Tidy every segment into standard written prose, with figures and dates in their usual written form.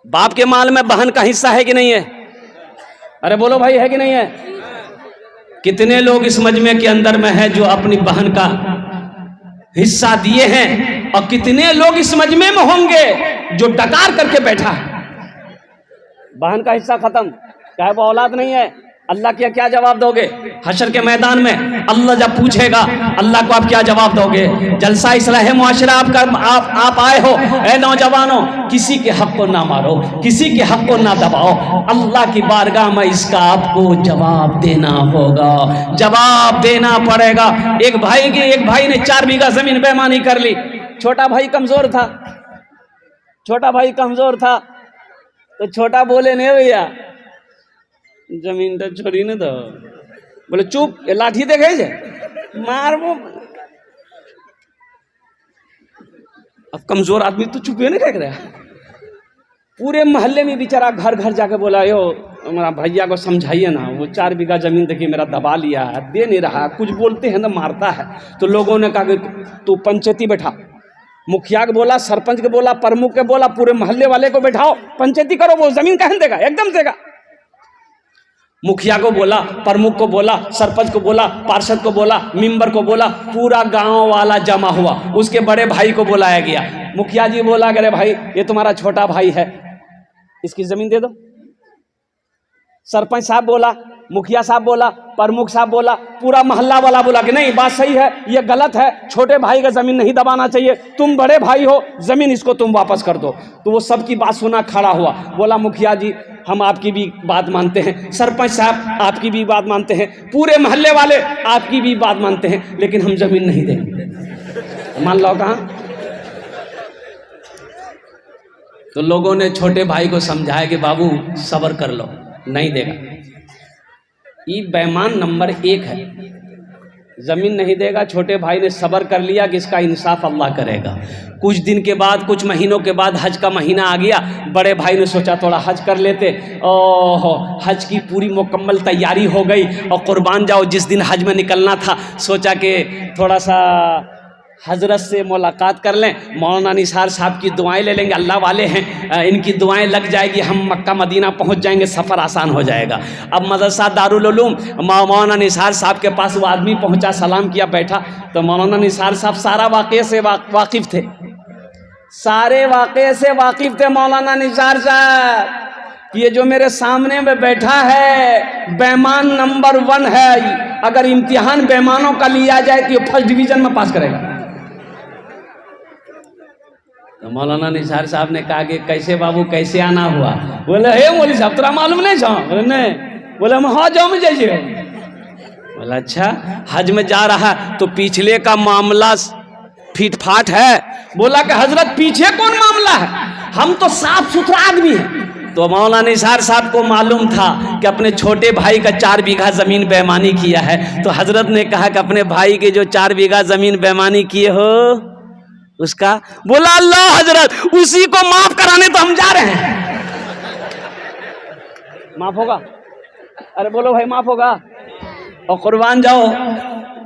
बाप के माल में बहन का हिस्सा है कि नहीं है? अरे बोलो भाई, है कि नहीं है? कितने लोग इस मजमे के अंदर में है जो अपनी बहन का हिस्सा दिए हैं, और कितने लोग इस मजमे में होंगे जो डकार करके बैठा है। बहन का हिस्सा खत्म, चाहे वो औलाद नहीं है। अल्लाह के क्या जवाब दोगे हशर के मैदान में? अल्लाह जब पूछेगा, अल्लाह को आप क्या जवाब दोगे? जलसा इस्लाह मुआशरा आप आए हो, ए नौजवानों, किसी के हक को ना मारो, किसी के हक को ना दबाओ। अल्लाह की बारगाह में इसका आपको जवाब देना होगा, जवाब देना पड़ेगा। एक भाई ने 4 बीघा जमीन बेईमानी कर ली। छोटा भाई कमजोर था, तो छोटा बोले, नहीं भैया जमीन तो छोड़ी न दो। बोले चुप, ये लाठी देखे मार वो। अब कमजोर आदमी तो चुप नहीं देख रहा। पूरे मोहल्ले में बेचारा घर घर जाके बोला, यो हमारा भैया को समझाइए ना, वो 4 बीघा जमीन देखिए मेरा दबा लिया है, दे नहीं रहा, कुछ बोलते हैं ना मारता है। तो लोगों ने कहा कि तू पंचायती बैठा, मुखिया को बोला, सरपंच को बोला, प्रमुख के बोला, पूरे मोहल्ले वाले को बैठाओ, पंचायती करो, वो जमीन कहाँ देगा, एकदम देगा। मुखिया को बोला, प्रमुख को बोला, सरपंच को बोला, पार्षद को बोला, मेंबर को बोला, पूरा गांव वाला जमा हुआ। उसके बड़े भाई को बुलाया गया। मुखिया जी बोला, अरे भाई ये तुम्हारा छोटा भाई है, इसकी जमीन दे दो। सरपंच साहब बोला, मुखिया साहब बोला, प्रमुख साहब बोला, पूरा मोहल्ला वाला बोला कि नहीं, बात सही है, ये गलत है, छोटे भाई का जमीन नहीं दबाना चाहिए, तुम बड़े भाई हो, जमीन इसको तुम वापस कर दो। तो वो सबकी बात सुना खड़ा हुआ, बोला मुखिया जी हम आपकी भी बात मानते हैं, सरपंच साहब आपकी भी बात मानते हैं, पूरे मोहल्ले वाले आपकी भी बात मानते हैं, लेकिन हम जमीन नहीं देंगे। मान लो कहाँ? तो लोगों ने छोटे भाई को समझाया कि बाबू सब्र कर लो, नहीं देगा। ये बेईमान नंबर 1 है, जमीन नहीं देगा। छोटे भाई ने सब्र कर लिया कि इसका इंसाफ अल्लाह करेगा। कुछ दिन के बाद, कुछ महीनों के बाद हज का महीना आ गया। बड़े भाई ने सोचा थोड़ा हज कर लेते। ओहो, हज की पूरी मुकम्मल तैयारी हो गई और कुर्बान जाओ जिस दिन हज में निकलना था, सोचा कि थोड़ा सा हजरत से मुलाकात कर लें, मौलाना निसार साहब की दुआएं ले लेंगे, अल्लाह वाले हैं, इनकी दुआएं लग जाएगी, हम मक्का मदीना पहुंच जाएंगे, सफ़र आसान हो जाएगा। अब मदरसा दारुल उलूम मौलाना निसार साहब के पास वो आदमी पहुंचा, सलाम किया, बैठा। तो मौलाना निसार साहब सारा वाक़े से वाकिफ़ थे, सारे वाक़े से वाकिफ़ थे। मौलाना निसार साहब, ये जो मेरे सामने में बैठा है बेईमान नंबर 1 है, अगर इम्तिहान बेईमानों का लिया जाए तो ये फर्स्ट डिवीज़न में पास करेगा। तो मौलाना निसार साहब ने कहा कि कैसे बाबू, कैसे आना हुआ? बोले हे मौलवी साहब तोरा मालूम नहीं छो? बोले नहीं। बोले हम हाँ जाओ में जाइए। बोला अच्छा, हज में जा रहा तो पिछले का मामला फिट फाट है। बोला कि हजरत पीछे कौन मामला है, हम तो साफ सुथरा आदमी हैं। तो मौलाना निसार साहब को मालूम था कि अपने छोटे भाई का 4 बीघा जमीन बेईमानी किया है। तो हजरत ने कहा कि अपने भाई के जो 4 बीघा जमीन बेईमानी किए हो उसका, बोला अल्लाह हजरत उसी को माफ कराने तो हम जा रहे हैं। माफ होगा? अरे बोलो भाई माफ होगा? और कुर्बान जाओ।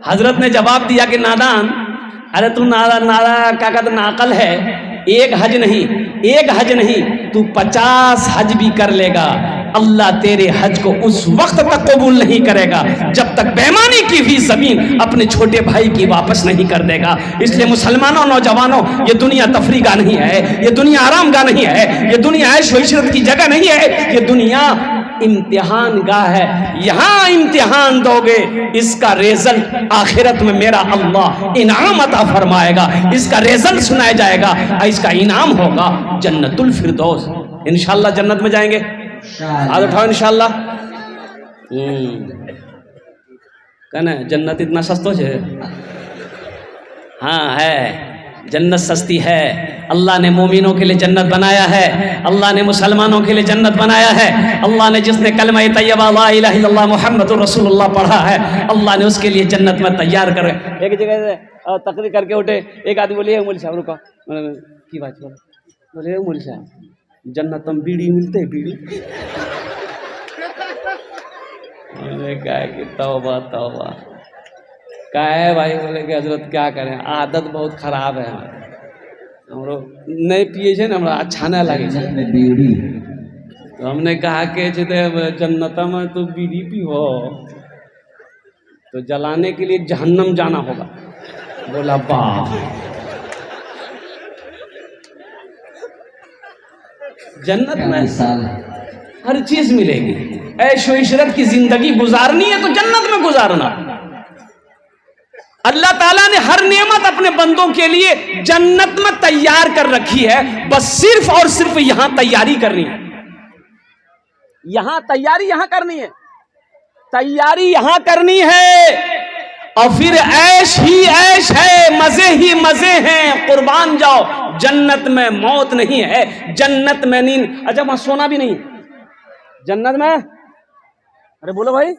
हजरत ने जवाब दिया कि नादान, अरे तू नादा क्या कहते नाकल है, एक हज नहीं तू 50 हज भी कर लेगा, अल्लाह तेरे हज को उस वक्त तक कबूल नहीं करेगा जब तक बेईमानी की हुई जमीन अपने छोटे भाई की वापस नहीं कर देगा। इसलिए मुसलमानों, नौजवानों, ये दुनिया तफरी का नहीं है, ये दुनिया आराम का नहीं है, ये दुनिया ऐश व इशरत की जगह नहीं है, ये दुनिया इम्तिहान गाह है। यहाँ इम्तिहान दोगे, इसका रिजल्ट आखिरत में मेरा अल्लाह इनाम अता फरमाएगा, इसका रिजल्ट सुनाया जाएगा, इसका इनाम होगा जन्नतुल फिरदौस। इंशाअल्लाह जन्नत में जाएंगे, हाथ उठाओ इंशाअल्लाह। कहना जन्नत इतना सस्तो है? हाँ है, जन्नत सस्ती है। अल्लाह ने मोमिनों के लिए जन्नत बनाया है, अल्लाह ने मुसलमानों के लिए जन्नत बनाया है। अल्लाह ने जिसने कलमा तैयबा ला इलाहा इल्लल्लाह मुहम्मदुर रसूलुल्लाह पढ़ा है, अल्लाह ने उसके लिए जन्नत में तैयार कर। एक जगह से तकरीर करके उठे, एक आदमी बोले मौलवी साहब रुको, की बात बोले मौलवी साहब जन्नत में बीड़ी मिलते बीड़ी? मैंने कहा कि तौबा तौबा। क्या है भाई? बोले कि हजरत क्या करें, आदत बहुत खराब है हमारी। हमरो नहीं पिए छे ना, हमरा अच्छा ना लगे छे। तो हमने कहा कि जन्नत में तो बीड़ी पीहो तो जलाने के लिए जहन्नम जाना होगा। बोला वाह, जन्नत में हर चीज मिलेगी, ऐशो इशरत की जिंदगी गुजारनी है तो जन्नत में गुजारना। अल्लाह ताला ने हर नेमत अपने बंदों के लिए जन्नत में तैयार कर रखी है, बस सिर्फ और सिर्फ यहां तैयारी करनी है। यहां तैयारी यहां करनी है, तैयारी यहां करनी है, और फिर ऐश ही ऐश है, मजे ही मजे हैं। कुर्बान जाओ, जन्नत में मौत नहीं है, जन्नत में नींद। अच्छा वहां सोना भी नहीं है जन्नत में? अरे बोलो भाई,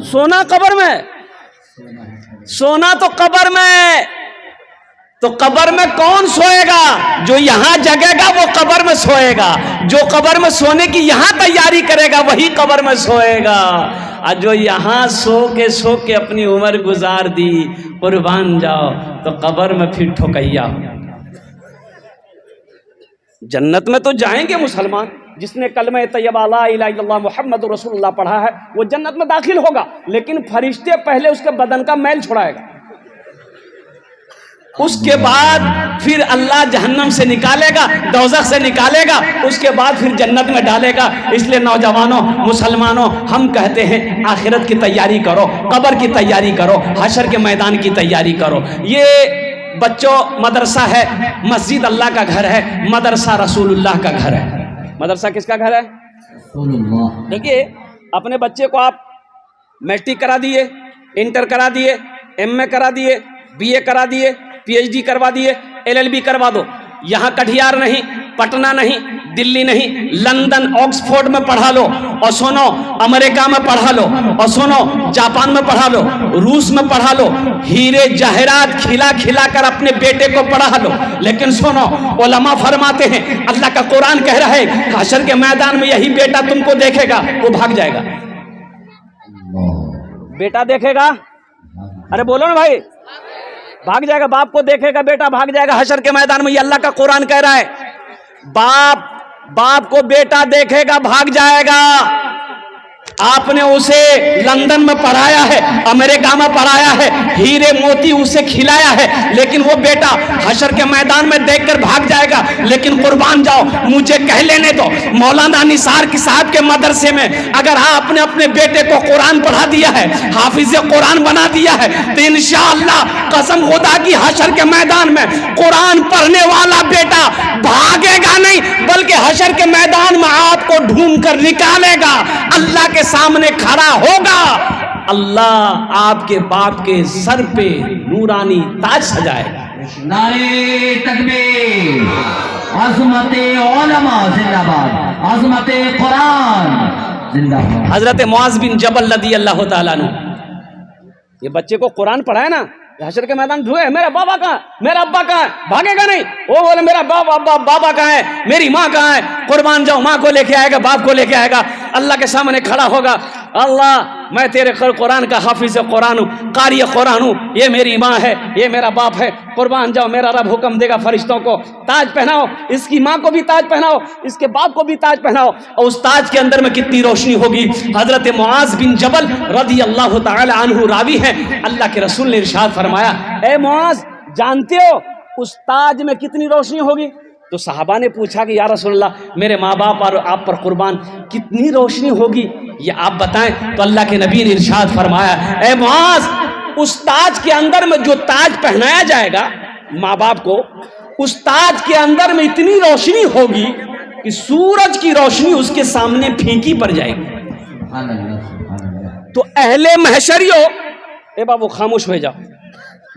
सोना कब्र में, सोना तो कब्र में। तो कब्र में कौन सोएगा? जो यहां जगेगा वो कब्र में सोएगा, जो कब्र में सोने की यहां तैयारी करेगा वही कब्र में सोएगा। और जो यहां सो के अपनी उम्र गुजार दी, कुर्बान जाओ, तो कब्र में फिर ठोकैया। जन्नत में तो जाएंगे मुसलमान, जिसने कलमा तैयबा ला इलाहा इल्लल्लाह मुहम्मदुर रसूलुल्लाह पढ़ा है वो जन्नत में दाखिल होगा, लेकिन फरिश्ते पहले उसके बदन का मैल छुड़ाएगा, उसके बाद फिर अल्लाह जहन्नम से निकालेगा, दोज़ख से निकालेगा, उसके बाद फिर जन्नत में डालेगा। इसलिए नौजवानों, मुसलमानों, हम कहते हैं आखिरत की तैयारी करो, कब्र की तैयारी करो, हशर के मैदान की तैयारी करो। ये बच्चों मदरसा है, मस्जिद अल्लाह का घर है, मदरसा रसूलुल्लाह का घर है। मदरसा किसका घर है? देखिए, अपने बच्चे को आप मैट्रिक करा दिए, इंटर करा दिए, एमए करा दिए, बीए करा दिए, पीएचडी करवा दिए, एलएलबी करवा दो। यहाँ कटिहार नहीं, पटना नहीं, दिल्ली नहीं, लंदन ऑक्सफोर्ड में पढ़ा लो, और सुनो अमेरिका में पढ़ा लो, और सुनो जापान में पढ़ा लो, रूस में पढ़ा लो, हीरे जहरात खिला खिला कर अपने बेटे को पढ़ा लो। लेकिन सुनो, उलमा फरमाते हैं, अल्लाह का कुरान कह रहा है, हशर के मैदान में यही बेटा तुमको देखेगा, वो भाग जाएगा। बेटा देखेगा, अरे बोलो ना भाई, भाग जाएगा। बाप को देखेगा, बेटा भाग जाएगा हशर के मैदान में। ये अल्लाह का कुरान कह रहा है, बाप को बेटा देखेगा, भाग जाएगा। आपने उसे लंदन में पढ़ाया है, अमेरिका में पढ़ाया है, हीरे मोती उसे खिलाया है, लेकिन वो बेटा हशर के मैदान में देखकर भाग जाएगा। लेकिन कुर्बान जाओ, मुझे कह लेने दो, मौलाना निसार की साहब के मदरसे में अगर आपने अपने बेटे को कुरान पढ़ा दिया है, हाफिज कुरान बना दिया है, तो इंशाअल्लाह कसम खुदा की हशर के मैदान में कुरान पढ़ने वाला बेटा भागेगा नहीं, बल्कि हशर के मैदान में आपको ढूंढ कर निकालेगा, अल्लाह के सामने खड़ा होगा। अल्लाह आपके बाप के सर पे नूरानी ताज सजाएगा। नारे तकबीर, अज़मते उलमा जिंदाबाद, अज़मते कुरान जिंदाबाद। हजरत मुआज़ बिन जबल रज़ी अल्लाह तआला अन्हु, ये बच्चे को कुरान पढ़ाया ना, हशर के मैदान ढूंढे, मेरा बाबा कहाँ, मेरा अब्बा कहाँ है, भागेगा नहीं। वो बोले मेरा बाबा कहाँ है, मेरी माँ कहाँ है, कुर्बान जाओ, माँ को लेके आएगा, बाप को लेके आएगा, अल्लाह के सामने खड़ा होगा। अल्लाह, मैं तेरे कुरान का हाफिज कुरान हूँ, कारी कुरान हूँ, ये मेरी माँ है, ये मेरा बाप है, कुर्बान जाओ, मेरा रब हुक्म देगा फरिश्तों को ताज पहनाओ, इसकी माँ को भी ताज पहनाओ, इसके बाप को भी ताज पहनाओ। और उस ताज के अंदर में कितनी रोशनी होगी। हजरत मुआज़ बिन जबल रज़ी अल्लाह तआला अन्हु रावी हैं, अल्लाह के रसूल ने इरशाद फरमाया, ए मुआज़, जानते हो उस ताज में कितनी रोशनी होगी? तो सहाबा ने पूछा कि या रसूलल्लाह, मेरे माँ बाप और आप पर कुर्बान, कितनी रोशनी होगी ये आप बताएं। तो अल्लाह के नबी ने इरशाद फरमाया, ए मुआज़, उस ताज के अंदर में जो ताज पहनाया जाएगा माँ बाप को, उस ताज के अंदर में इतनी रोशनी होगी कि सूरज की रोशनी उसके सामने फीकी पड़ जाएगी। तो अहले महशरियो, ए बाबू खामोश हो जाओ,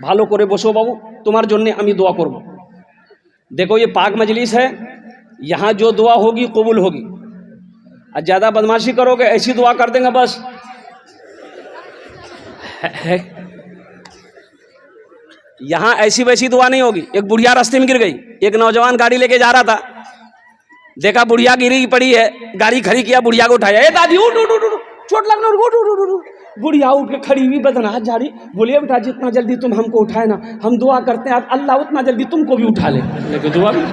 भालो करे बसो बाबू, तुम्हारे जोन्ने अमी दुआ करबो। देखो ये पाक मजलिस है, यहाँ जो दुआ होगी कबूल होगी, और ज्यादा बदमाशी करोगे ऐसी दुआ कर देंगे बस है। यहाँ ऐसी वैसी दुआ नहीं होगी। एक बुढ़िया रास्ते में गिर गई, एक नौजवान गाड़ी लेके जा रहा था, देखा बुढ़िया गिरी पड़ी है, गाड़ी खड़ी किया, बुढ़िया को उठाया, ए दादी उठ उठ उठ, चोट लगना, उठ उठ उठ, बुढ़िया उठ के खड़ी हुई बदनाहत जा रही, बोलिए बेटा जितना जल्दी तुम हमको उठाए ना, हम दुआ करते हैं अल्लाह उतना जल्दी तुमको भी उठा ले। लेकिन दुआ भी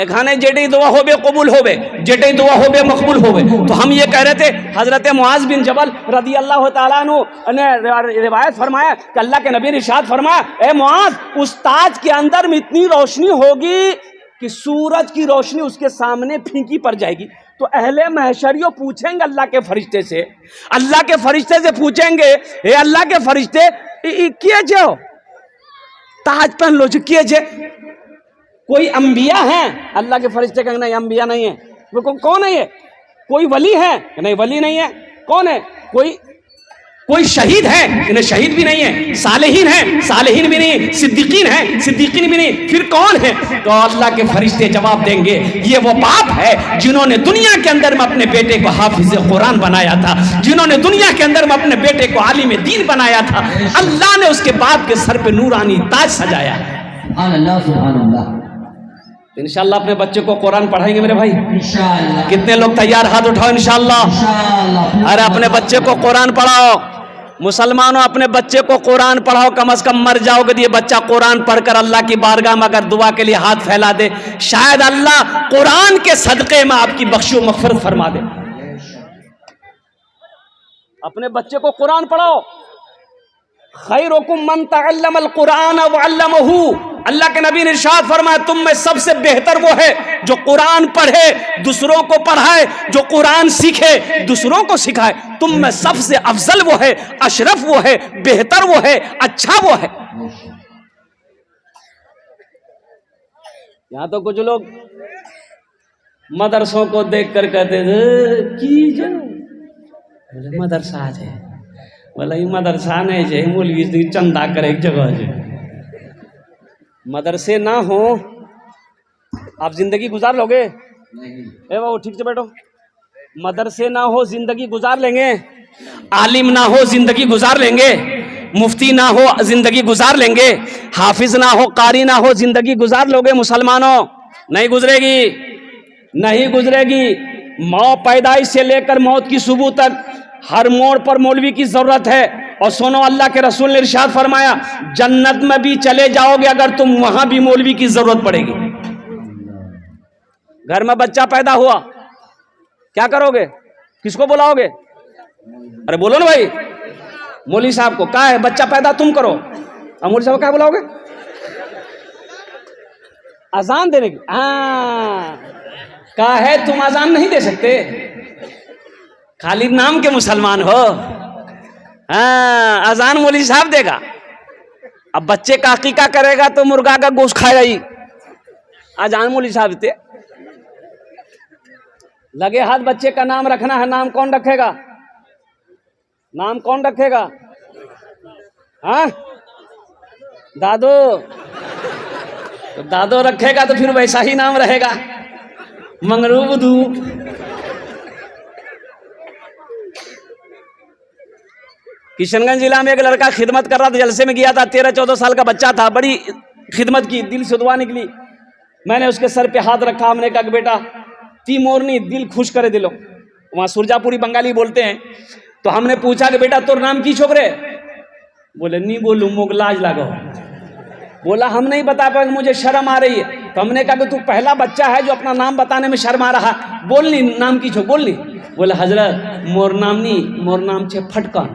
खाने जेटे दुआ होबे कबूल होबे, जेटे दुआ होबे मकबूल होबे। तो हम ये कह रहे थे हजरत मुआज बिन जबल रदी अल्लाह तआला अन्हु ने रिवायत फरमाया कि अल्लाह के नबी ने इरशाद फरमाया, ए मुआज उस ताज के अंदर में इतनी रोशनी होगी कि सूरज की रोशनी उसके सामने फीकी पड़ जाएगी। तो अहले महशरियों पूछेंगे अल्लाह के फरिश्ते से, अल्लाह के फरिश्ते से पूछेंगे, हे अल्लाह के फरिश्ते किए जो ताज पहन लो जो किए जे, कोई अंबिया हैं? अल्लाह के फरिश्ते कहेंगे नहीं अंबिया नहीं है। वो कौन है ये? कोई वली है? नहीं वली नहीं है। कौन है? कोई शहीद है? नहीं शहीद भी नहीं है। सालेहीन है? सालेहीन भी नहीं। सिद्दीकीन है? सिद्दीकीन भी नहीं। फिर कौन है? तो अल्लाह के फरिश्ते जवाब देंगे, ये वो बाप है जिन्होंने दुनिया के अंदर में अपने बेटे को हाफिज कुरान बनाया था, जिन्होंने दुनिया के अंदर में अपने बेटे को आलिम दीन बनाया था। अल्लाह ने उसके बाप के सर पे नूरानी ताज सजाया। अल्लाह सुभान अल्लाह। इंशाअल्लाह अपने बच्चे को कुरान पढ़ाएंगे मेरे भाई। इंशाअल्लाह। कितने लोग तैयार? हाथ उठाओ इंशाअल्लाह। इंशाअल्लाह। अरे अपने बच्चे को कुरान पढ़ाओ मुसलमानों, अपने बच्चे को कुरान पढ़ाओ। कम से कम मर जाओगे तो ये बच्चा कुरान पढ़कर अल्लाह की बारगाह में अगर दुआ के लिए हाथ फैला दे, शायद अल्लाह कुरान के सदक़े में आपकी बख्शो मग़फ़िरत फरमा दे। अपने बच्चे को कुरान पढ़ाओ। खैरुकुम मन तअल्लमल कुरान व अल्लमहू। अल्लाह के नबी ने इरशाद फरमाया, तुम में सबसे बेहतर वो है जो कुरान पढ़े दूसरों को पढ़ाए, जो कुरान सीखे दूसरों को सिखाए। तुम में सबसे अफजल वो है, अशरफ वो है, बेहतर वो है, अच्छा वो है। यहां तो कुछ लोग मदरसों को देखकर कहते थे की जो मदरसा है, बोला ये मदरसा नहीं है, मौलवी चंदा करे एक जगह है। मदरसे ना हो आप जिंदगी गुजार लोगे? ए बाबू ठीक से बैठो। मदरसे ना हो जिंदगी गुजार लेंगे? आलिम ना हो जिंदगी गुजार लेंगे? मुफ्ती ना हो जिंदगी गुजार लेंगे? हाफिज ना हो, कारी ना हो, जिंदगी गुजार लोगे? मुसलमानों नहीं गुजरेगी, नहीं गुजरेगी। मौत पैदाइश से लेकर मौत की सुबह तक हर मोड़ पर मौलवी की जरूरत है। और सुनो अल्लाह के रसूल ने इरशाद फरमाया, जन्नत में भी चले जाओगे अगर तुम वहां भी मौलवी की जरूरत पड़ेगी। घर में बच्चा पैदा हुआ, क्या करोगे? किसको बुलाओगे? अरे बोलो ना भाई, मौलवी साहब को। कहा है बच्चा पैदा तुम करो, और मौलवी साहब को क्या बुलाओगे? अजान देने की। कहा है तुम अजान नहीं दे सकते, खाली नाम के मुसलमान हो। हाँ, अजान मौलवी साहब देगा। अब बच्चे का अकीका करेगा तो मुर्गा का गोश्त खाएगा ही, अजान मौलवी साहब देते। लगे हाथ बच्चे का नाम रखना है, नाम कौन रखेगा? नाम कौन रखेगा? हाँ दादो। तो दादो रखेगा तो फिर वैसा ही नाम रहेगा, मंगरूबदू। किशनगंज जिला में एक लड़का खिदमत कर रहा था, जलसे में गया था, 13-14 साल का बच्चा था, बड़ी खिदमत की, दिल से दुआ निकली। मैंने उसके सर पे हाथ रखा, हमने कहा बेटा ती मोरनी दिल खुश करे दिलो, वहाँ सुरजापुरी बंगाली बोलते हैं। तो हमने पूछा कि बेटा तोर नाम की छोकरे? बोले नहीं बोलूँ मोग लाज लागो। बोला हम नहीं बता पाएंगे, मुझे शर्म आ रही है। तो हमने कहा कि तू पहला बच्चा है जो अपना नाम बताने में शर्मा रहा, बोल नहीं नाम की छो, बोल नहीं। बोले हजरत मोर नाम नहीं, मोर नाम छे फटकन।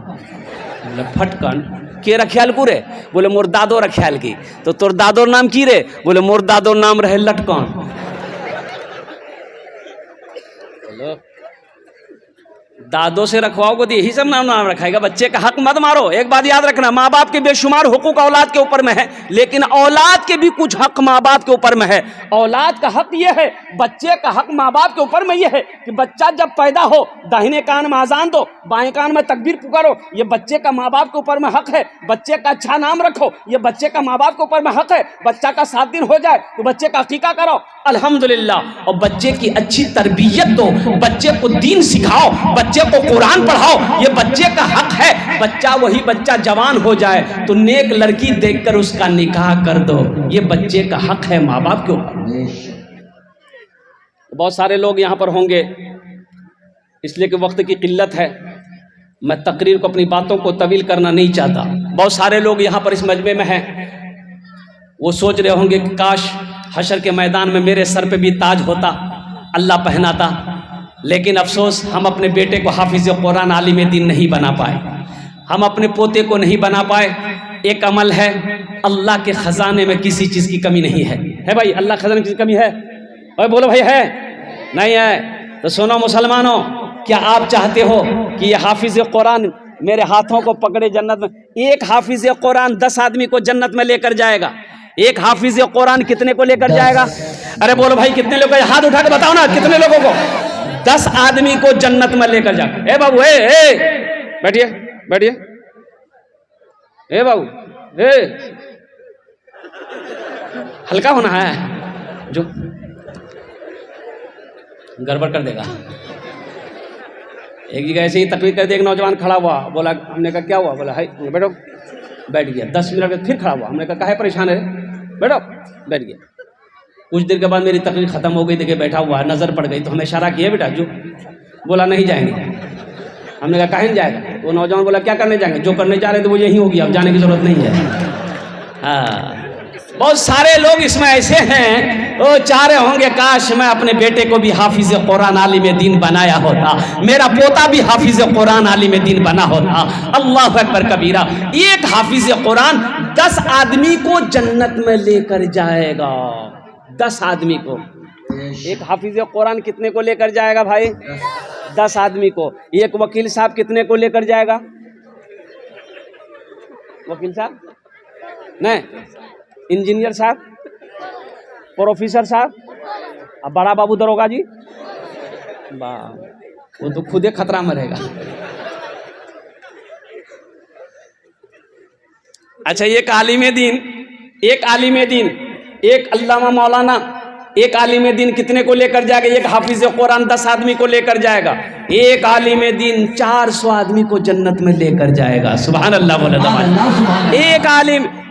बोले फटकन के रख्याल को रे? बोले मोर दादो रख्याल की। तो तोर दादोर नाम की रे? बोले मोर दादोर नाम रहे लटकन। दादो से रखवाओगे तो यही सब नाम रखाएगा। बच्चे का हक मत मारो। एक बात याद रखना, माँ बाप के बेशुमार हुकूक औलाद के ऊपर में है, लेकिन औलाद के भी कुछ हक माँ बाप के ऊपर में है। औलाद का हक यह है, बच्चे का हक माँ बाप के ऊपर में यह है कि बच्चा जब पैदा हो दाहिने कान में अजान दो, बाएं कान में तकबीर पुकारो। ये बच्चे का माँ बाप के ऊपर में हक है। बच्चे का अच्छा नाम रखो, ये बच्चे का माँ बाप के ऊपर में हक है। बच्चा का 7 दिन हो जाए तो बच्चे का अकीका करो, अल्हम्दुलिल्लाह। और बच्चे की अच्छी तरबियत दो, बच्चे को दीन सिखाओ, बच्चे को कुरान पढ़ाओ, ये बच्चे का हक है। बच्चा वही बच्चा जवान हो जाए तो नेक लड़की देखकर उसका निकाह कर दो, ये बच्चे का हक है माँ बाप के ऊपर। बहुत सारे लोग यहाँ पर होंगे, इसलिए कि वक्त की किल्लत है, मैं तकरीर को, अपनी बातों को तवील करना नहीं चाहता। बहुत सारे लोग यहाँ पर इस मजमे में हैं, वो सोच रहे होंगे कि काश हशर के मैदान में मेरे सर पे भी ताज होता, अल्लाह पहनाता। लेकिन अफसोस, हम अपने बेटे को हाफिज कुरान आलिम दीन नहीं बना पाए, हम अपने पोते को नहीं बना पाए। एक अमल है, अल्लाह के खजाने में किसी चीज़ की कमी नहीं है भाई? अल्लाह के खजाने की कमी है भाई? बोलो भाई, है नहीं है? तो सुनो मुसलमानों, क्या आप चाहते हो कि ये हाफिज कुरान मेरे हाथों को पकड़े जन्नत में? एक हाफिज कुरान 10 आदमी को जन्नत में लेकर जाएगा। एक हाफिज कुरान कितने को लेकर जाएगा? अरे बोलो भाई, कितने लोग? हाथ उठा के बताओ ना, कितने लोगों को? 10 आदमी को जन्नत में लेकर जाएगा। ए बाबू, बैठिए बैठिए। ए बाबू, हल्का होना है, जो गड़बड़ कर देगा। एक जगह ऐसे ही तकलीफ कर दे, एक नौजवान खड़ा हुआ, बोला, हमने कहा क्या हुआ? बोला है, बैठो। बैठ गया। 10 मिनट में फिर खड़ा हुआ, हमने कहा काहे परेशान है? बैठो। बैठ गया। कुछ देर के बाद मेरी तकलीफ खत्म हो गई, देखिए बैठा हुआ, नजर पड़ गई, तो हमें इशारा किया, बेटा जो। बोला नहीं जाएंगे। हमने कहा काहे नहीं जाएगा? वो नौजवान बोला क्या करने जाएंगे? जो करने जा रहे थे वो यही होगी, अब जाने की जरूरत नहीं है। हाँ, बहुत सारे लोग इसमें ऐसे हैं, वो चाह रहे होंगे काश मैं अपने बेटे को भी हाफिज कुरान आलिम दीन बनाया होता, मेरा पोता भी हाफिज कुरान आलिम दीन बना होता। अल्लाह अकबर कबीरा। एक हाफिज कुरान 10 आदमी को जन्नत में लेकर जाएगा। 10 आदमी को। एक हाफिज कुरान कितने को लेकर जाएगा भाई? 10 आदमी को। एक वकील साहब कितने को लेकर जाएगा? वकील साहब नहीं, इंजीनियर साहब, प्रोफेसर साहब, अब बड़ा बाबू दरोगा जी, वो तो खुदे खतरा में रहेगा। अच्छा, एक आलिम दीन, एक आलिम दीन, एक अल्लामा मौलाना, एक आलिम दीन कितने को लेकर जाएगा? एक हाफिज कुरान 10 आदमी को लेकर जाएगा। एक आलिम दीन 400 आदमी को जन्नत में लेकर जाएगा। सुभान अल्लाह बोले दबा।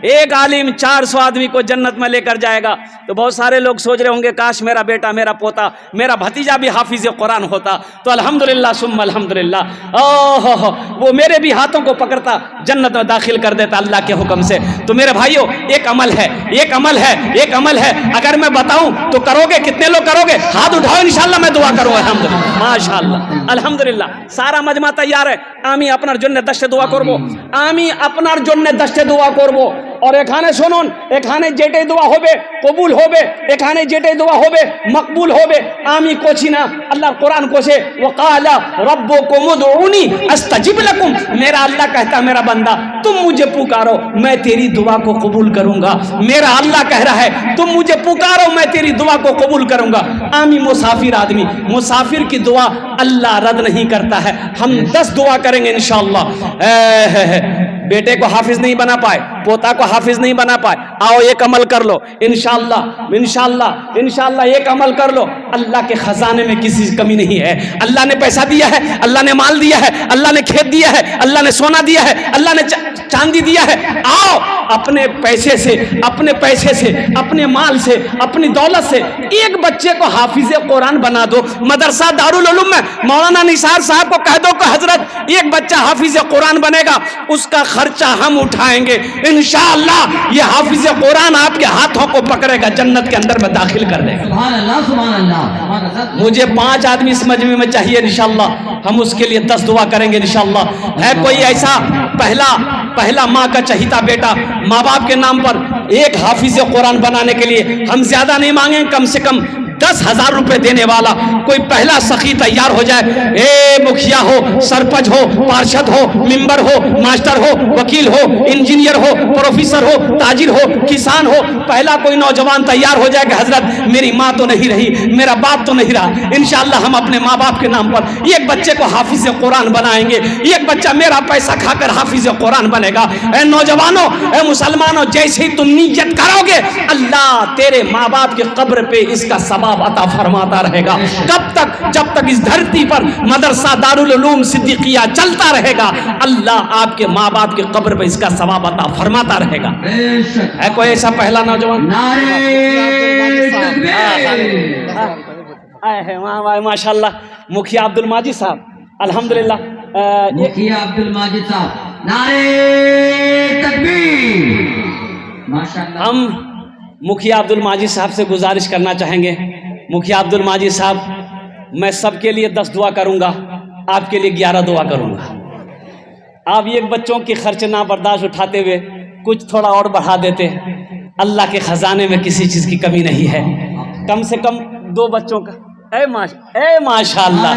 एक आलिम 400 आदमी को जन्नत में लेकर जाएगा। तो बहुत सारे लोग सोच रहे होंगे काश मेरा बेटा, मेरा पोता, मेरा भतीजा भी हाफिज कुरान होता, तो अल्हम्दुलिल्लाह सुम्मा अल्हम्दुलिल्लाह, ओहो, वो मेरे भी हाथों को पकड़ता, जन्नत में दाखिल कर देता अल्लाह के हुक्म से। तो मेरे भाइयों, एक अमल है, एक अमल है, एक अमल है। अगर मैं बताऊं तो करोगे? कितने लोग करोगे? हाथ उठाओ, इंशाअल्लाह मैं दुआ करूंगा। अल्हम्दुलिल्लाह, माशाअल्लाह, अल्हम्दुलिल्लाह। सारा मजमा तैयार है। आमी अपनार जन्ने दस्ते दुआ करबो, आमी अपनार जन्ने दस्ते दुआ करबो। और एखाने सुनुन, एखाने जेटे दुआ होबे कबूल होबे, एखाने जेटे दुआ होबे मकबूल होबे। आमी कोची ना, अल्लाह कुरान कोसे, वक़ाला रब्बुकुम उदऊनी अस्तजिब लकुम। मेरा अल्लाह कहता, मेरा बंदा तुम मुझे पुकारो, मैं तेरी दुआ को कबूल करूंगा। मेरा अल्लाह कह रहा है तुम मुझे पुकारो, मैं तेरी दुआ को कबूल करूंगा। आमी मुसाफिर आदमी, मुसाफिर की दुआ अल्लाह रद्द नहीं करता है। हम 10 दुआ करेंगे इंशाअल्लाह। बेटे को हाफिज नहीं बना पाए, पोता को हाफिज नहीं बना पाए, आओ एक अमल कर लो इंशाअल्लाह, इंशाअल्लाह, इंशाअल्लाह एक अमल कर लो। अल्लाह के खजाने में किसी की कमी नहीं है। अल्लाह ने पैसा दिया है, अल्लाह ने माल दिया है, अल्लाह ने खेत दिया है, अल्लाह ने सोना दिया है, अल्लाह ने चांदी दिया है। आओ अपने पैसे से, अपने पैसे से, अपने माल से, अपनी दौलत से एक बच्चे को हाफिज कुरान बना दो। मदरसा दारुल उलूम में मौलाना निसार साहब को कह दो कि हजरत एक बच्चा हाफिज कुरान बनेगा, उसका खर्चा हम उठाएंगे इंशाअल्लाह। ये हाफिज कुरान आपके हाथों को पकड़ेगा, जन्नत के अंदर में दाखिल कर देगा। सुभान अल्लाह, सुभान अल्लाह। मुझे 5 आदमी इस मजमे में चाहिए इंशाअल्लाह, हम उसके लिए 10 दुआ करेंगे इंशाअल्लाह। है कोई ऐसा पहला माँ का चहीता बेटा, माँ बाप के नाम पर एक हाफिज कुरान बनाने के लिए हम ज्यादा नहीं मांगे, कम से कम 10,000 रुपए देने वाला कोई पहला सखी तैयार हो जाए। ए मुखिया हो, सरपंच हो, पार्षद हो, मेंबर हो, मास्टर हो, वकील हो, इंजीनियर हो, प्रोफेसर हो, ताजिर हो, किसान हो, पहला कोई नौजवान तैयार हो जाए कि हजरत मेरी माँ तो नहीं रही, मेरा बाप तो नहीं रहा, इंशाअल्लाह हम अपने माँ बाप के नाम पर एक बच्चे को हाफिज कुरान बनाएंगे। एक बच्चा मेरा पैसा खाकर हाफिज कुरान बनेगा। ए नौजवानों, ए मुसलमानों, जैसे ही तुम नियत करोगे अल्लाह तेरे माँ बाप के कब्र पे इसका सवाब अता फरमाता रहेगा। कब तक? जब तक इस धरती पर मदरसा दारुल उलूम सिद्दीकिया चलता रहेगा, अल्लाह आपके माँ बाप के कब्र पे इसका सवाब अता फरमाता रहेगा। है कोई ऐसा पहला नौजवान? माशाअल्लाह, मुखिया अब्दुल माजिद साहब, अल्हम्दुलिल्लाह। मुखिया अब्दुल माजिद साहब, नारे तकबीर। माशाअल्लाह। हम मुखिया अब्दुल माजिद साहब से गुजारिश करना चाहेंगे, मुखिया अब्दुल माजिद साहब, मैं सबके लिए 10 दुआ करूंगा, आपके लिए 11 दुआ करूंगा। आप ये बच्चों की खर्च ना बर्दाश्त उठाते हुए कुछ थोड़ा और बढ़ा देते, अल्लाह के खजाने में किसी चीज़ की कमी नहीं है। कम से कम 2 बच्चों का माशाअल्लाह,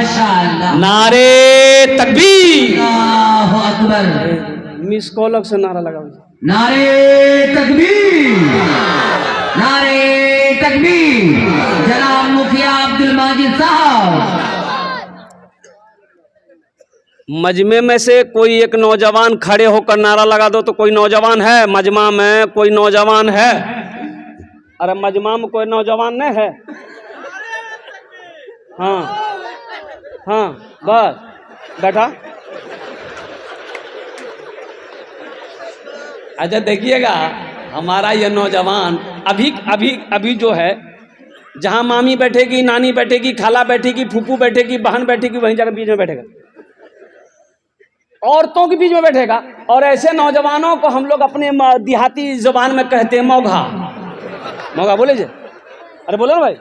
नारे तकबीर। अल्लाहु अकबर। मिस कॉल से नारा लगा, नारे तकबीर, नारे तकबीर। जनाब मुखिया अब्दुल माजिद साहब। मजमे में से कोई एक नौजवान खड़े होकर नारा लगा दो। तो कोई नौजवान है मजमा में? कोई नौजवान है? अरे मजमा में कोई नौजवान नहीं है? हाँ हाँ, बस बैठा। अच्छा देखिएगा, हमारा ये नौजवान अभी अभी अभी जो है, जहाँ मामी बैठेगी, नानी बैठेगी, खाला बैठेगी, फूफू बैठेगी, बहन बैठेगी, वहीं जाकर बीच में बैठेगा, औरतों के बीच में बैठेगा। और ऐसे नौजवानों को हम लोग अपने देहाती जुबान में कहते हैं मौघा। मौघा बोले जे? अरे बोलो ना भाई।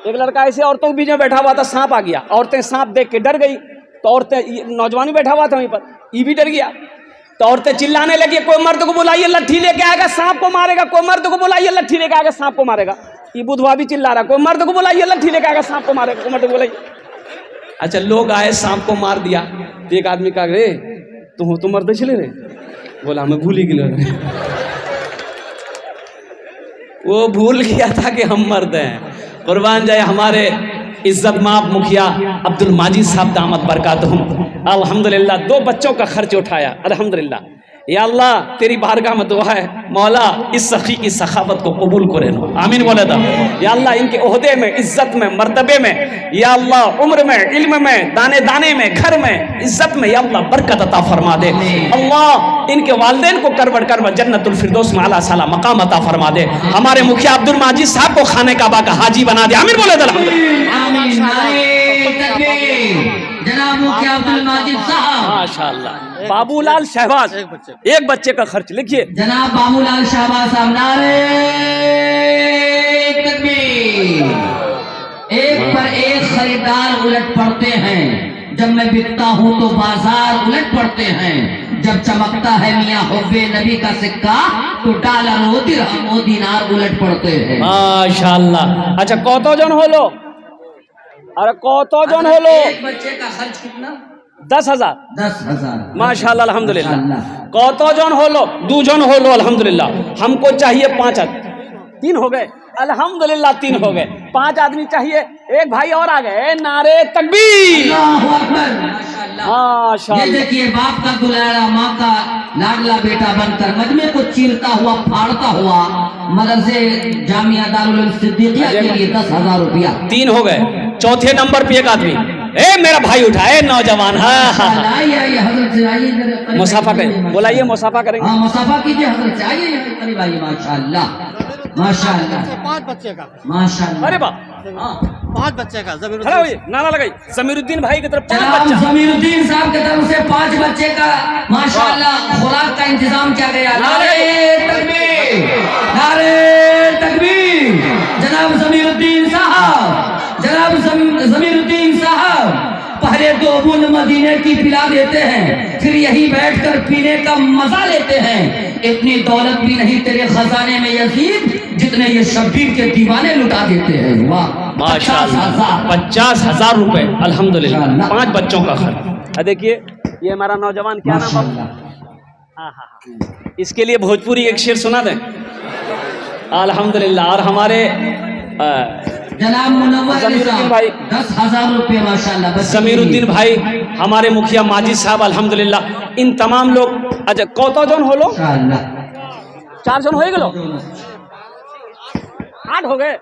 एक लड़का ऐसे औरतों के बीच में बैठा हुआ था, सांप आ गया, औरतें सांप देख के डर गई, तो औरतें, नौजवान भी बैठा हुआ था वहीं पर, ये भी डर गया, तो औरतें चिल्लाने लगी, कोई मर्द को बुलाइए लट्ठी लेके आएगा सांप को मारेगा, कोई मर्द को बुलाइए लट्ठी लेके आएगा सांप को मारेगा। ये बुधवा भी चिल्ला रहा, कोई मर्द को बुलाइए लट्ठी लेके आएगा सांप को मारेगा, कोई मर्द को बुलाइए। अच्छा, लोग आए, सांप को मार दिया, तो एक आदमी कहा, रे तुम मर्द चले रे? बोला हमें भूल ही गए। वो भूल गया था कि हम मर्द हैं। कुर्बान जाए हमारे इज्जत माप मुखिया अब्दुल माजिद साहब दामत बरकातहुम। अल्हम्दुलिल्लाह 2 बच्चों का खर्च उठाया, अल्हम्दुलिल्लाह। या अल्लाह तेरी बारगाह में दुआ है, मौला इस सखी की सखावत को कबूल करे नो, आमीन बोले था। या अल्लाह इनके ओहदे में, इज्जत में, मर्तबे में, या अल्लाह उम्र में, इल्म में, दाने दाने में, घर में, इज्जत में, या अल्लाह बरकत अता फरमा दे। अल्लाह इनके वालिदैन को करवट करवट जन्नतुल फिरदौस में आला साला मकाम अता फरमा दे। हमारे मुखिया अब्दुल माजिद साहब को खाने काबा का हाजी बना दे, आमीन बोले था। जनाब मुखिया अब्दुल माजिद साहब। माशाअल्लाह। बाबूलाल शहबाज, एक बच्चे का खर्च लिखिए। जनाब बाबूलाल शहबाज साहब, नारे तकबीर। एक पर एक खरीदार उलट पड़ते हैं, जब मैं बिकता हूँ तो बाजार उलट पड़ते हैं, जब चमकता है मियाँ हुब्बे नबी का सिक्का तो डॉलर वो दिरहम वो दिनार उलट पड़ते हैं। माशाअल्लाह। अच्छा कौतो जन हो लो? अरे कौतो जन हो लो? एक बच्चे का खर्च कितना? 10,000। 10,000। माशाअल्लाह, अल्हम्दुलिल्लाह। कौतो जन हो लो? 2 जन हो लो, अल्हम्दुलिल्लाह। हमको चाहिए 5 आदमी, 3 हो गए, अल्हम्दुलिल्लाह 3 हो गए, 5 आदमी चाहिए, एक भाई और आ गए, नारे तकबीर। ये देखिए, बाप का दुलारा, माँ का लाडला बेटा बनकर मजमे को चीरता हुआ, फाड़ता हुआ, मदरसे जामिया दारुल उलूम सिद्दीकिया के लिए 10,000 रुपया। 3 हो गए। चौथे नंबर पे एक आदमी, मेरा भाई उठा, नौजवान। मुसाफा करें, बोलाइए मुसाफा करेंगे। हाँ मुसाफा कीजिए हजरत से, आइए करीब आइए। माशाअल्लाह माशाअल्लाह। 5 बच्चे का, माशाअल्लाह। अरे बाप, 5 बच्चे का। खड़ा होइए, नारा लगाई। जमीरुद्दीन भाई की तरफ 5 बच्चा। जमीरुद्दीन साहब की तरफ से 5 बच्चे का माशाअल्लाह खुराक का इंतजाम किया गया। नारे तकबीर, नारे तकबीर। जनाब जमीरुद्दीन साहब, जनाब जमीरुद्दीन साहब पहले 2 बूंद मदीने की पिला देते हैं, फिर यही बैठकर पीने का मजा लेते हैं। इतनी दौलत भी नहीं तेरे खजाने में यजीद, जितने ये शब्बीर के दीवाने लुटा देते हैं। वाह माशाअल्लाह। 50,000 रुपए, अल्हम्दुलिल्लाह। 5 बच्चों का खर्च। देखिए ये हमारा नौजवान, क्या नाम है? इसके लिए भोजपुरी एक शेर सुना दें, अल्हम्दुलिल्लाह। और हमारे जनाब मुनव्वर जमीरुद्दीन भाई 10,000 रुपये माशाअल्लाह। जमीरुद्दीन भाई, हमारे मुखिया माजिद साहब, अल्हम्दुलिल्लाह। इन तमाम लोग, अच्छा कौतो जन हो लो? 4 जन हो गए, 8 हो गए,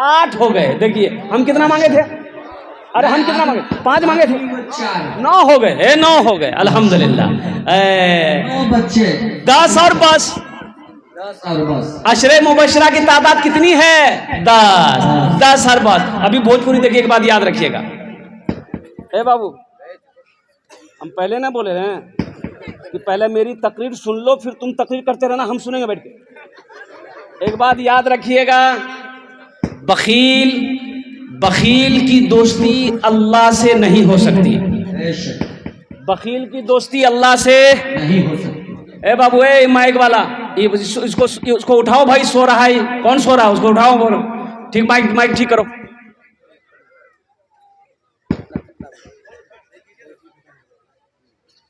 8 हो गए। देखिए हम कितना मांगे थे? अरे हम कितना मांगे? 5 मांगे थे, 9 हो गए, 9 हो गए, अल्हम्दुलिल्लाह। 9 बच्चे, 10 और 10 और बस। अशरे मुबशरा की तादाद कितनी है? 10 और 10। अभी भोजपुरी देखिए, एक बात याद रखिएगा, ए बाबू, हम पहले ना बोले हैं कि पहले मेरी तकरीर सुन लो, फिर तुम तकरीर करते रहना, हम सुनेंगे बैठ के। एक बात याद रखिएगा, बखील बखील की दोस्ती अल्लाह से नहीं हो सकती। बखील की दोस्ती अल्लाह से नहीं हो सकती। ए बाबू, ए माइक वाला, इसको उठाओ भाई, सो रहा है। कौन सो रहा है? उसको उठाओ, बोलो ठीक, माइक माइक ठीक करो।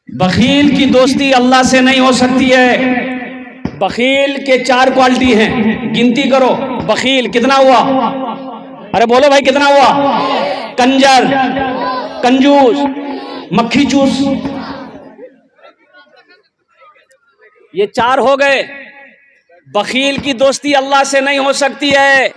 बखील की दोस्ती अल्लाह से नहीं हो सकती है। बखील के 4 क्वालिटी हैं, गिनती करो। बखील कितना हुआ? अरे बोलो भाई कितना हुआ? कंजर, कंजूस, मक्खी चूस, ये 4 हो गए। बखील की दोस्ती अल्लाह से नहीं हो सकती है।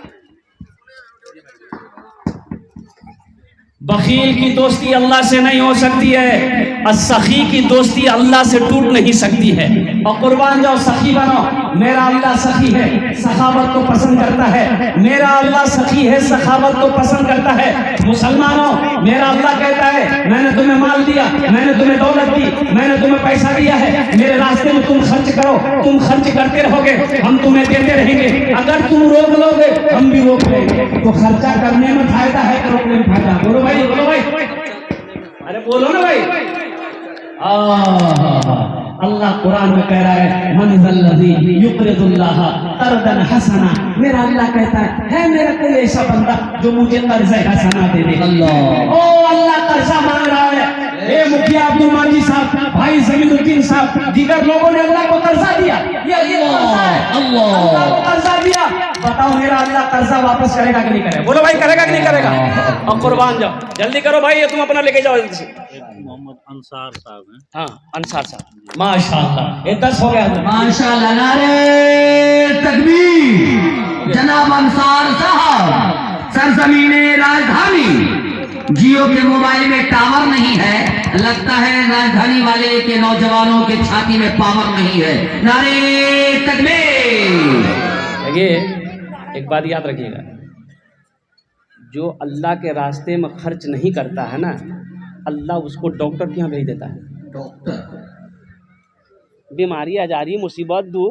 बखील की दोस्ती अल्लाह से नहीं हो सकती है। और सखी की दोस्ती अल्लाह से टूट नहीं सकती है। और कुर्बान जाओ, सखी बनो। मेरा अल्लाह सखी है, सखावत को पसंद करता है। मेरा अल्लाह सखी है, सखावत को पसंद करता है। मुसलमानों, मेरा अल्लाह कहता है मैंने तुम्हें माल दिया, मैंने तुम्हें दौलत दी, मैंने तुम्हें पैसा दिया है, मेरे रास्ते में तुम खर्च करो। तुम खर्च करते रहोगे, हम तुम्हें देते रहेंगे। अगर तुम रोक लोगे, हम भी रोक लेंगे। तो खर्चा करने में फायदा है कि रोकने में फायदा? बोलो भाई, बोलो भाई, अरे बोलो ना भाई। अल्लाह कुरान में कह रहा है मनज़ल्लज़ी युक़रिदुल्लाह क़र्ज़न हसना। मेरा अल्लाह कहता है मेरा कोई ऐसा बंदा जो मुझे कर्ज़ हसना दे दे। अल्लाह, ओ अल्लाह कर्जा मांग रहा है। ए मुखिया अब्दुल माजी साहब, भाई ज़मीनुद्दीन साहब, दीगर लोगों ने अल्लाह को कर्जा दिया। ये कर्जा है, अल्लाह को कर्जा दिया। बताओ मेरा अल्लाह कर्जा वापस करेगा कि नहीं करेगा? बोलो भाई, करेगा कि नहीं करेगा? और कुर्बान जाओ, जल्दी करो भाई, ये तुम अपना लेके जाओ जल्दी से। मोहम्मद अंसार साहब हैं। हाँ, अंसार साहब, माशाअल्लाह, ये 10 हो गया। माशाअल्लाह, नारे तकबीर। जनाब अंसार साहब, सरजमीने राजधानी। जियो के मोबाइल में टावर नहीं है, लगता है राजधानी वाले के नौजवानों के छाती में पावर नहीं है। नारे तकबीर। देखिए, एक बात याद रखिएगा, जो अल्लाह के रास्ते में खर्च नहीं करता है ना, अल्लाह उसको डॉक्टर के यहाँ भेज देता है। डॉक्टर, बीमारी आ जा रही, मुसीबत दू,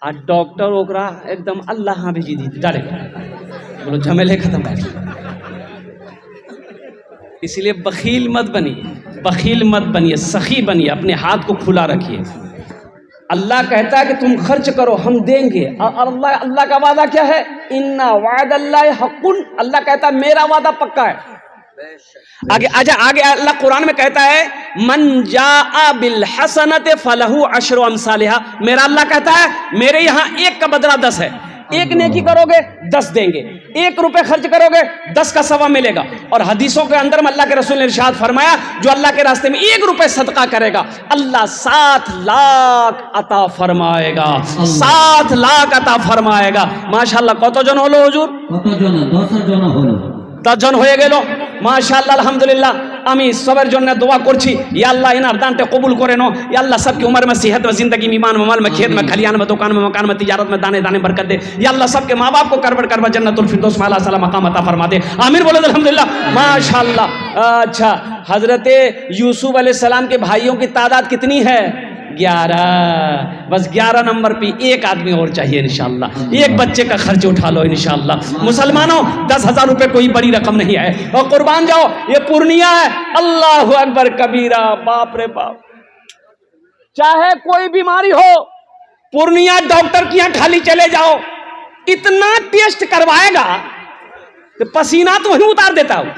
और डॉक्टर ओकरा एकदम अल्लाह हाँ भेजी दी डालेगा। बोलो झमेले खत्म बैठ। इसलिए बखील मत बनिए, बखील मत बनिए, सखी बनिए, अपने हाथ को खुला रखिए। अल्लाह कहता है कि तुम खर्च करो, हम देंगे। और अल्लाह का वादा क्या है? इन्ना वादल्लाहि हक़्क़ुन। अल्लाह कहता है मेरा वादा पक्का है। आगे आगे अल्लाह कुरान में कहता है मन जाआ बिल हसनत फलहु अशरु अमसालिहा। मेरा अल्लाह कहता है मेरे यहाँ 1 का बदला 10 है। 1 नेकी करोगे 10 देंगे, 1 रुपए खर्च करोगे 10 का सवा मिलेगा। और हदीसों के अंदर में अल्लाह के रसूल ने इरशाद फरमाया, जो अल्लाह के रास्ते में 1 रुपए सदका करेगा, अल्लाह 7 लाख अता फरमाएगा, 7 लाख अता फरमाएगा। माशाअल्लाह, कत जन हलो हुजूर? কত জন? 10 জন হলো। 10 জন হয়ে গেল। মাশাআল্লাহ, আলহামদুলিল্লাহ। আমি সবার জন্য দোয়া করছি, ইয়া আল্লাহ ইনার দানটা কবুল করে নাও। ইয়া আল্লাহ सबकी उम्र में सेहत में जिंदगी में ईमान में माल में खेत में खलियान में दुकान में मकान में तिजारत में दाने दाने बरकत दे। या अल्लाह सबके माँ बाप को करबट करबट जन्नतुल फिरदौस में अल्लाह ताला मकाम अता फरमा दे। आमीन बोलो अल्हम्दुलिल्लाह। माशाअल्लाह। अच्छा, हजरत यूसुफ अलैहिस्सलाम के भाइयों की तादाद कितनी है? 11। बस 11 नंबर पे 1 आदमी और चाहिए इंशाअल्लाह। 1 बच्चे का खर्च उठा लो इंशाअल्लाह। मुसलमानों, 10,000 रुपए कोई बड़ी रकम नहीं है। और कुर्बान जाओ, ये पूर्णिया है। अल्लाह अकबर कबीरा, बाप रे बाप। चाहे कोई बीमारी हो, पूर्णिया डॉक्टर के यहाँ खाली चले जाओ, इतना टेस्ट करवाएगा कि पसीना तो वहीं उतार देता हूं।